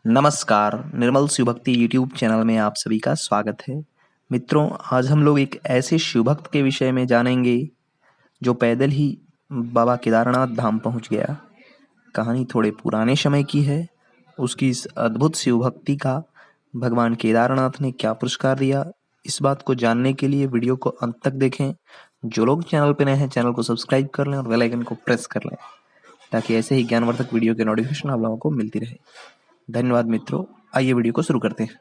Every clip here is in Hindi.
नमस्कार, निर्मल शिव भक्ति यूट्यूब चैनल में आप सभी का स्वागत है। मित्रों, आज हम लोग एक ऐसे शिव भक्त के विषय में जानेंगे जो पैदल ही बाबा केदारनाथ धाम पहुंच गया। कहानी थोड़े पुराने समय की है। उसकी इस अद्भुत शिव भक्ति का भगवान केदारनाथ ने क्या पुरस्कार दिया, इस बात को जानने के लिए वीडियो को अंत तक देखें। जो लोग चैनल पर नए हैं, चैनल को सब्सक्राइब कर लें और बेल आइकन को प्रेस कर लें, ताकि ऐसे ही ज्ञानवर्धक वीडियो के नोटिफिकेशन आप लोगों को मिलती रहे। धन्यवाद मित्रों, आइए वीडियो को शुरू करते हैं।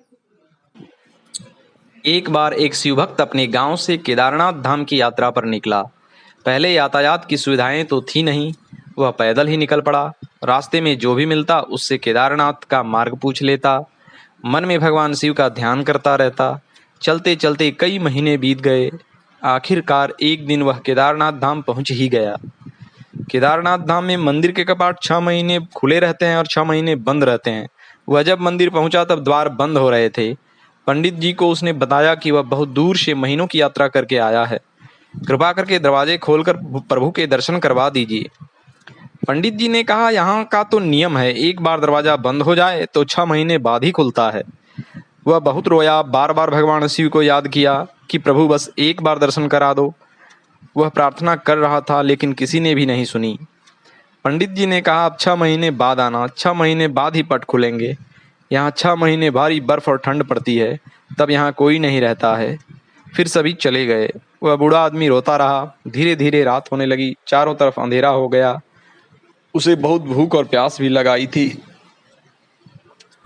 एक बार एक शिवभक्त अपने गांव से केदारनाथ धाम की यात्रा पर निकला। पहले यातायात की सुविधाएं तो थी नहीं, वह पैदल ही निकल पड़ा। रास्ते में जो भी मिलता उससे केदारनाथ का मार्ग पूछ लेता। मन में भगवान शिव का ध्यान करता रहता। चलते चलते कई महीने बीत गए। आखिरकार एक दिन वह केदारनाथ धाम पहुंच ही गया। केदारनाथ धाम में मंदिर के कपाट 6 महीने खुले रहते हैं और 6 महीने बंद रहते हैं। वह जब मंदिर पहुंचा तब द्वार बंद हो रहे थे। पंडित जी को उसने बताया कि वह बहुत दूर से महीनों की यात्रा करके आया है, कृपा करके दरवाजे खोलकर प्रभु के दर्शन करवा दीजिए। पंडित जी ने कहा, यहाँ का तो नियम है, एक बार दरवाजा बंद हो जाए तो 6 महीने बाद ही खुलता है। वह बहुत रोया, बार बार भगवान शिव को याद किया कि प्रभु बस एक बार दर्शन करा दो। वह प्रार्थना कर रहा था लेकिन किसी ने भी नहीं सुनी। पंडित जी ने कहा, अब 6 महीने बाद आना, 6 महीने बाद ही पट खुलेंगे। यहाँ 6 महीने भारी बर्फ और ठंड पड़ती है, तब यहाँ कोई नहीं रहता है। फिर सभी चले गए। वह बूढ़ा आदमी रोता रहा। धीरे धीरे रात होने लगी, चारों तरफ अंधेरा हो गया। उसे बहुत भूख और प्यास भी लगाई थी।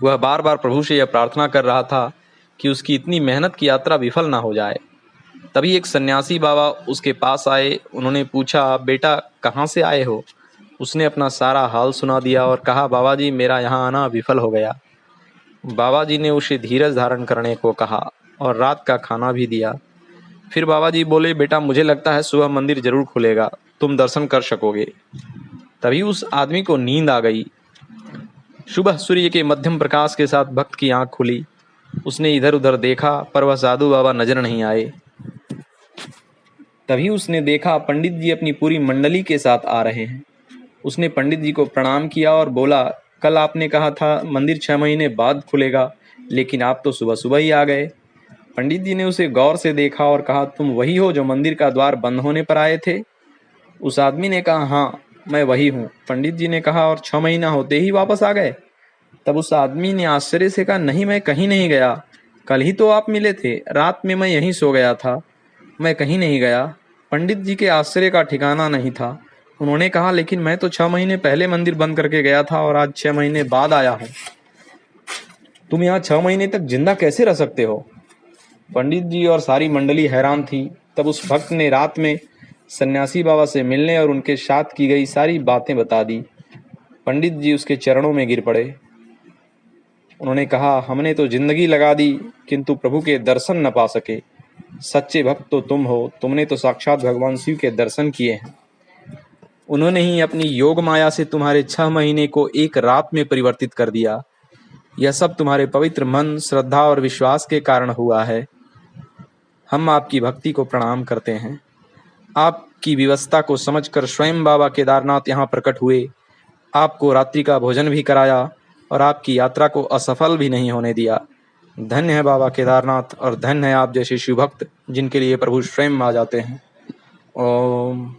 वह बार बार प्रभु से यह प्रार्थना कर रहा था कि उसकी इतनी मेहनत की यात्रा विफल ना हो जाए। तभी एक सन्यासी बाबा उसके पास आए। उन्होंने पूछा, बेटा कहाँ से आए हो? उसने अपना सारा हाल सुना दिया और कहा, बाबा जी मेरा यहाँ आना विफल हो गया। बाबा जी ने उसे धीरज धारण करने को कहा और रात का खाना भी दिया। फिर बाबा जी बोले, बेटा मुझे लगता है सुबह मंदिर जरूर खुलेगा, तुम दर्शन कर सकोगे। तभी उस आदमी को नींद आ गई। सुबह सूर्य के मध्यम प्रकाश के साथ भक्त की आंख खुली। उसने इधर उधर देखा पर वह साधु बाबा नजर नहीं आए। तभी उसने देखा पंडित जी अपनी पूरी मंडली के साथ आ रहे हैं। उसने पंडित जी को प्रणाम किया और बोला, कल आपने कहा था मंदिर 6 महीने बाद खुलेगा, लेकिन आप तो सुबह सुबह ही आ गए। पंडित जी ने उसे गौर से देखा और कहा, तुम वही हो जो मंदिर का द्वार बंद होने पर आए थे? उस आदमी ने कहा, हाँ मैं वही हूँ। पंडित जी ने कहा, और 6 महीना होते ही वापस आ गए? तब उस आदमी ने आश्चर्य से कहा, नहीं मैं कहीं नहीं गया, कल ही तो आप मिले थे, रात में मैं यहीं सो गया था, मैं कहीं नहीं गया। पंडित जी के आश्चर्य का ठिकाना नहीं था। उन्होंने कहा, लेकिन मैं तो 6 महीने पहले मंदिर बंद करके गया था और आज 6 महीने बाद आया हूँ। तुम यहाँ 6 महीने तक जिंदा कैसे रह सकते हो? पंडित जी और सारी मंडली हैरान थी। तब उस भक्त ने रात में सन्यासी बाबा से मिलने और उनके साथ की गई सारी बातें बता दी। पंडित जी उसके चरणों में गिर पड़े। उन्होंने कहा, हमने तो जिंदगी लगा दी किंतु प्रभु के दर्शन न पा सके। सच्चे भक्त तो तुम हो, तुमने तो साक्षात भगवान शिव के दर्शन किए हैं। उन्होंने ही अपनी योग माया से तुम्हारे 6 महीने को एक रात में परिवर्तित कर दिया। यह सब तुम्हारे पवित्र मन, श्रद्धा और विश्वास के कारण हुआ है। हम आपकी भक्ति को प्रणाम करते हैं। आपकी व्यवस्था को समझकर स्वयं बाबा केदारनाथ यहाँ प्रकट हुए, आपको रात्रि का भोजन भी कराया और आपकी यात्रा को असफल भी नहीं होने दिया। धन्य है बाबा केदारनाथ और धन्य है आप जैसे शिव भक्त जिनके लिए प्रभु स्वयं आ जाते हैं। ओम।